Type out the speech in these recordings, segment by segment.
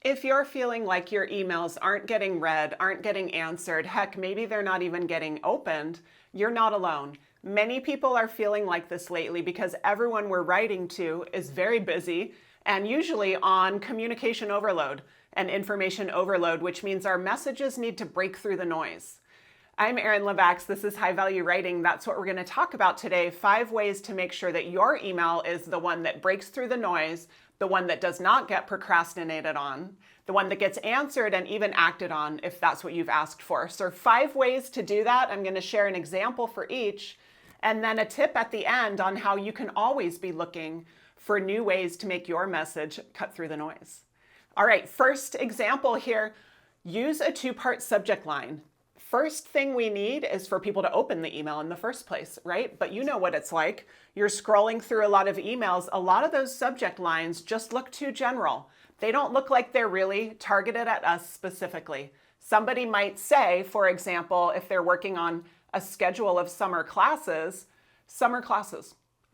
If you're feeling like your emails aren't getting read, aren't getting answered, heck, maybe they're not even getting opened, you're not alone. Many people are feeling like this lately because everyone we're writing to is very busy and usually on communication overload and information overload, which means our messages need to break through the noise. I'm Erin Levax. This is High Value Writing. That's what we're going to talk about today. 5 ways to make sure that your email is the one that breaks through the noise, the one that does not get procrastinated on, the one that gets answered and even acted on if that's what you've asked for. So 5 ways to do that. I'm going to share an example for each and then a tip at the end on how you can always be looking for new ways to make your message cut through the noise. All right, first example here, use a 2-part subject line. First thing we need is for people to open the email in the first place, right? But you know what it's like. You're scrolling through a lot of emails. A lot of those subject lines just look too general. They don't look like they're really targeted at us specifically. Somebody might say, for example, if they're working on a schedule of summer classes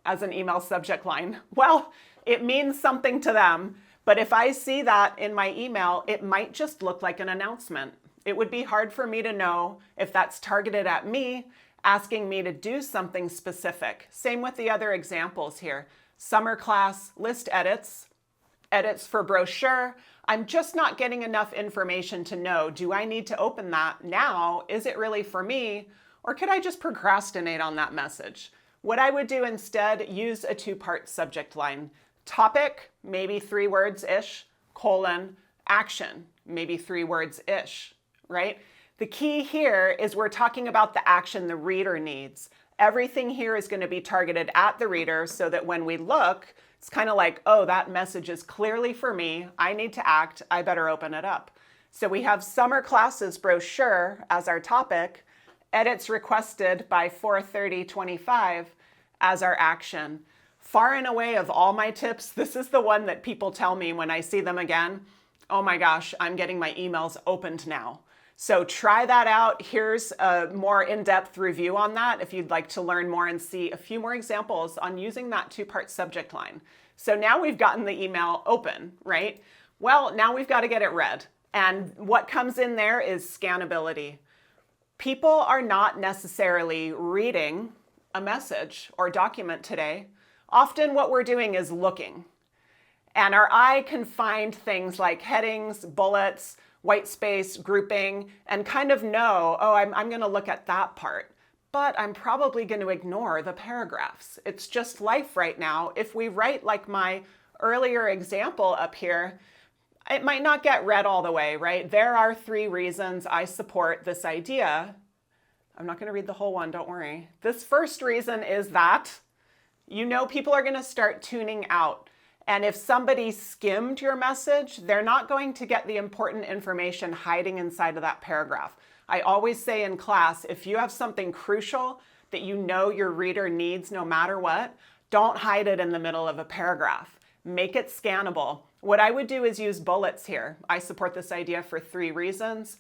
as an email subject line. Well, it means something to them. But if I see that in my email, it might just look like an announcement. It would be hard for me to know if that's targeted at me, asking me to do something specific. Same with the other examples here. Summer class, list edits, edits for brochure. I'm just not getting enough information to know, do I need to open that now? Is it really for me? Or could I just procrastinate on that message? What I would do instead, use a 2-part subject line. Topic, maybe 3 words-ish, colon, action, maybe 3 words-ish. Right? The key here is we're talking about the action the reader needs. Everything here is going to be targeted at the reader so that when we look, it's kind of like, oh, that message is clearly for me. I need to act. I better open it up. So we have summer classes brochure as our topic, edits requested by 4/30/25 as our action. Far and away of all my tips, this is the one that people tell me when I see them again. Oh my gosh, I'm getting my emails opened now. So try that out. Here's a more in-depth review on that if you'd like to learn more and see a few more examples on using that 2-part subject line. So now we've gotten the email open, right? Well, now we've got to get it read. And what comes in there is scannability. People are not necessarily reading a message or document today. Often what we're doing is looking. And our eye can find things like headings, bullets, white space, grouping, and kind of know, oh, I'm going to look at that part. But I'm probably going to ignore the paragraphs. It's just life right now. If we write like my earlier example up here, it might not get read all the way, right? There are 3 reasons I support this idea. I'm not going to read the whole one, don't worry. This first reason is that you know people are going to start tuning out. And if somebody skimmed your message, they're not going to get the important information hiding inside of that paragraph. I always say in class, if you have something crucial that you know your reader needs no matter what, don't hide it in the middle of a paragraph. Make it scannable. What I would do is use bullets here. I support this idea for 3 reasons,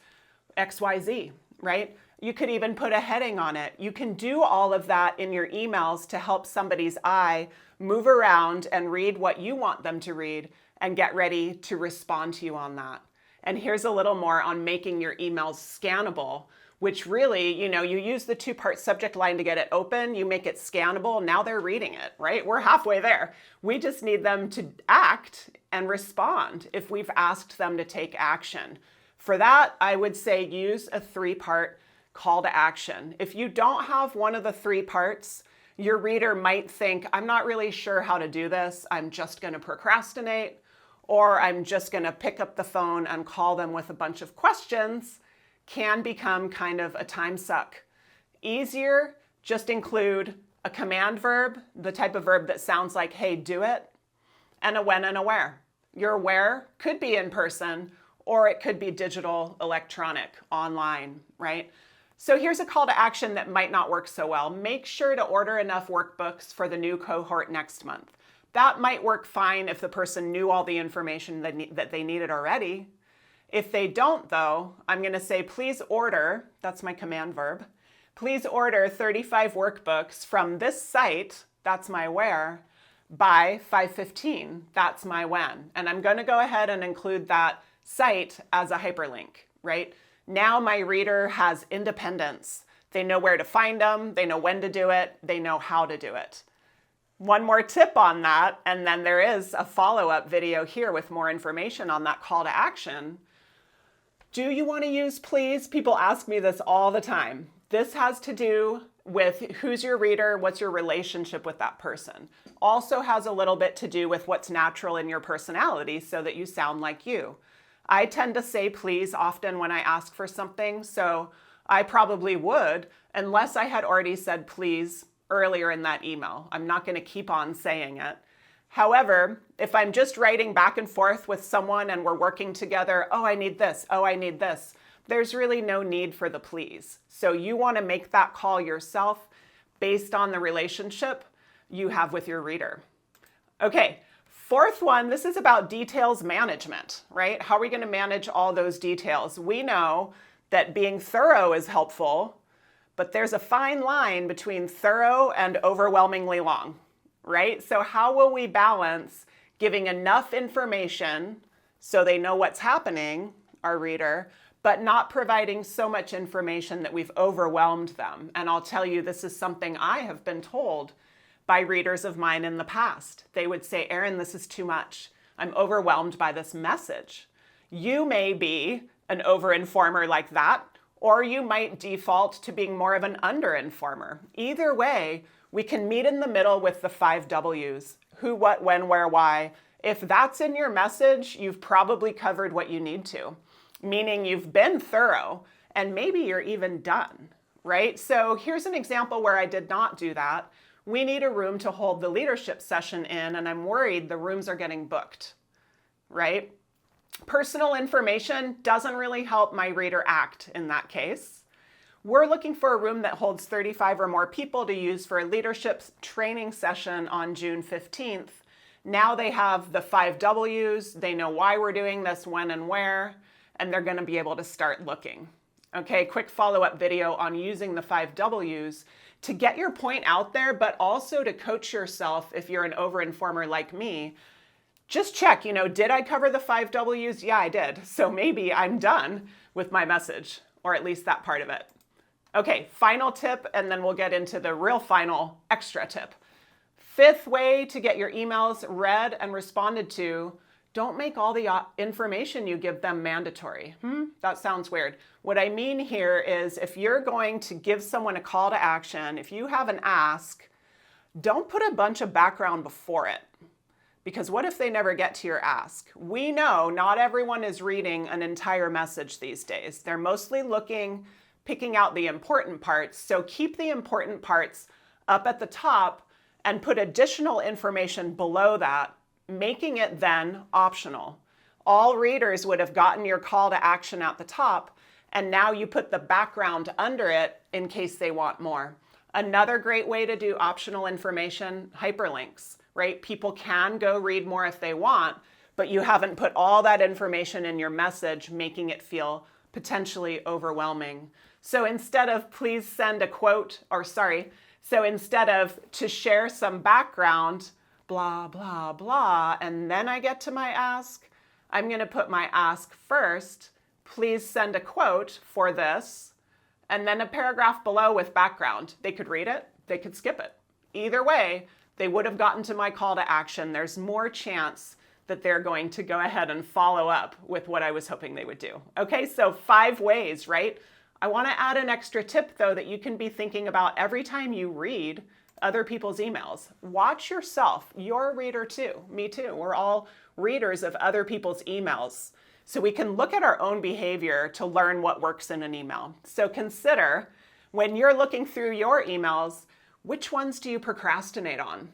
XYZ, right? You could even put a heading on it. You can do all of that in your emails to help somebody's eye move around and read what you want them to read and get ready to respond to you on that. And here's a little more on making your emails scannable, which really, you use the 2-part subject line to get it open, you make it scannable, now they're reading it, right? We're halfway there. We just need them to act and respond if we've asked them to take action. For that, I would say use a 3-part call to action. If you don't have one of the 3 parts, your reader might think, I'm not really sure how to do this. I'm just going to procrastinate, or I'm just going to pick up the phone and call them with a bunch of questions, can become kind of a time suck. Easier, just include a command verb, the type of verb that sounds like, hey, do it, and a when and a where. Your where could be in person, or it could be digital, electronic, online, right? So here's a call to action that might not work so well. Make sure to order enough workbooks for the new cohort next month. That might work fine if the person knew all the information that they needed already. If they don't, though, I'm going to say, please order, that's my command verb, please order 35 workbooks from this site, that's my where, by 5:15, that's my when. And I'm going to go ahead and include that site as a hyperlink, right? Now my reader has independence. They know where to find them, they know when to do it, they know how to do it. One more tip on that, and then there is a follow-up video here with more information on that call to action. Do you want to use please? People ask me this all the time. This has to do with who's your reader, what's your relationship with that person. Also has a little bit to do with what's natural in your personality so that you sound like you. I tend to say please often when I ask for something, so I probably would, unless I had already said please earlier in that email. I'm not going to keep on saying it. However, if I'm just writing back and forth with someone and we're working together, oh, I need this, oh, I need this, there's really no need for the please. So you want to make that call yourself based on the relationship you have with your reader. Okay, fourth one, this is about details management, right? How are we going to manage all those details? We know that being thorough is helpful, but there's a fine line between thorough and overwhelmingly long, right? So how will we balance giving enough information so they know what's happening, our reader, but not providing so much information that we've overwhelmed them? And I'll tell you, this is something I have been told by readers of mine in the past. They would say, Erin, this is too much. I'm overwhelmed by this message. You may be an over-informer like that, or you might default to being more of an under-informer. Either way, we can meet in the middle with the 5 W's. Who, what, when, where, why. If that's in your message, you've probably covered what you need to, meaning you've been thorough and maybe you're even done, right? So here's an example where I did not do that. We need a room to hold the leadership session in, and I'm worried the rooms are getting booked, right? Personal information doesn't really help my reader act in that case. We're looking for a room that holds 35 or more people to use for a leadership training session on June 15th. Now they have the 5 W's, they know why we're doing this, when and where, and they're going to be able to start looking. Okay, quick follow-up video on using the 5 W's to get your point out there, but also to coach yourself if you're an over-informer like me. Just check, did I cover the 5 W's? Yeah, I did. So maybe I'm done with my message, or at least that part of it. Okay, final tip, and then we'll get into the real final extra tip. Fifth way to get your emails read and responded to: don't make all the information you give them mandatory. That sounds weird. What I mean here is if you're going to give someone a call to action, if you have an ask, don't put a bunch of background before it. Because what if they never get to your ask? We know not everyone is reading an entire message these days. They're mostly picking out the important parts. So keep the important parts up at the top and put additional information below that, making it then optional. All readers would have gotten your call to action at the top, and now you put the background under it in case they want more. Another great way to do optional information, hyperlinks, right? People can go read more if they want, but you haven't put all that information in your message, making it feel potentially overwhelming. So instead of please send a quote, so instead of to share some background, blah, blah, blah, and then I get to my ask, I'm going to put my ask first. Please send a quote for this, and then a paragraph below with background. They could read it, they could skip it. Either way, they would have gotten to my call to action. There's more chance that they're going to go ahead and follow up with what I was hoping they would do. Okay, so 5 ways, right? I want to add an extra tip, though, that you can be thinking about every time you read other people's emails. Watch yourself. You're a reader too. Me too. We're all readers of other people's emails. So we can look at our own behavior to learn what works in an email. So consider, when you're looking through your emails, which ones do you procrastinate on?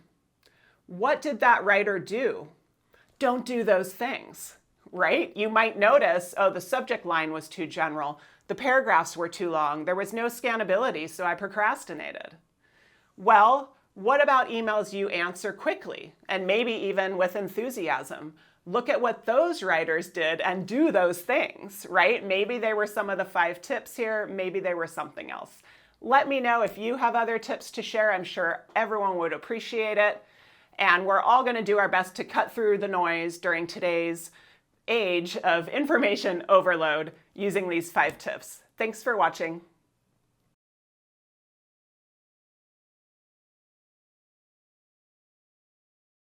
What did that writer do? Don't do those things, right? You might notice, oh, the subject line was too general. The paragraphs were too long. There was no scannability, so I procrastinated. Well, what about emails you answer quickly and maybe even with enthusiasm? Look at what those writers did and do those things, right? Maybe they were some of the 5 tips here. Maybe they were something else. Let me know if you have other tips to share. I'm sure everyone would appreciate it. And we're all going to do our best to cut through the noise during today's age of information overload using these 5 tips. Thanks for watching.